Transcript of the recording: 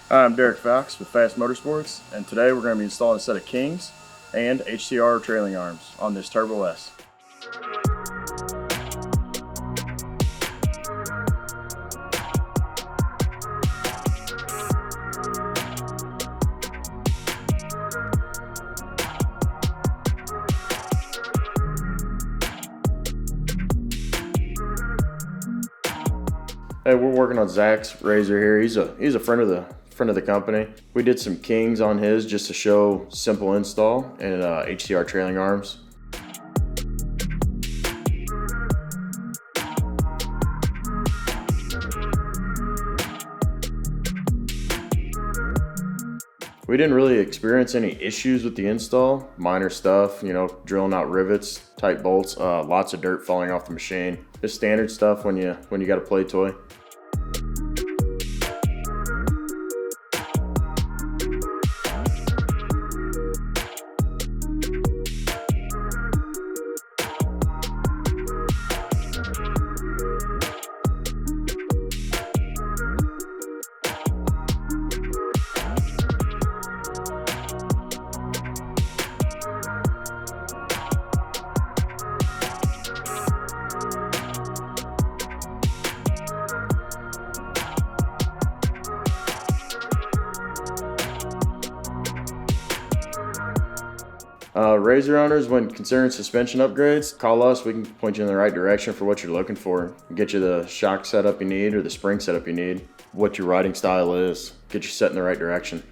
Hi, I'm Derek Fox with FASS Motorsports, and today we're going to be installing a set of Kings and HCR trailing arms on this Turbo S. Hey, we're working on Zack's RZR here. He's a friend of the company. We did some Kings on his just to show simple install and HCR trailing arms. We didn't really experience any issues with the install. Minor stuff, drilling out rivets, tight bolts, lots of dirt falling off the machine. Just standard stuff when you got a play toy. RZR owners, when considering suspension upgrades, call us. We can point you in the right direction for what you're looking for. Get you the shock setup you need or the spring setup you need, what your riding style is, get you set in the right direction.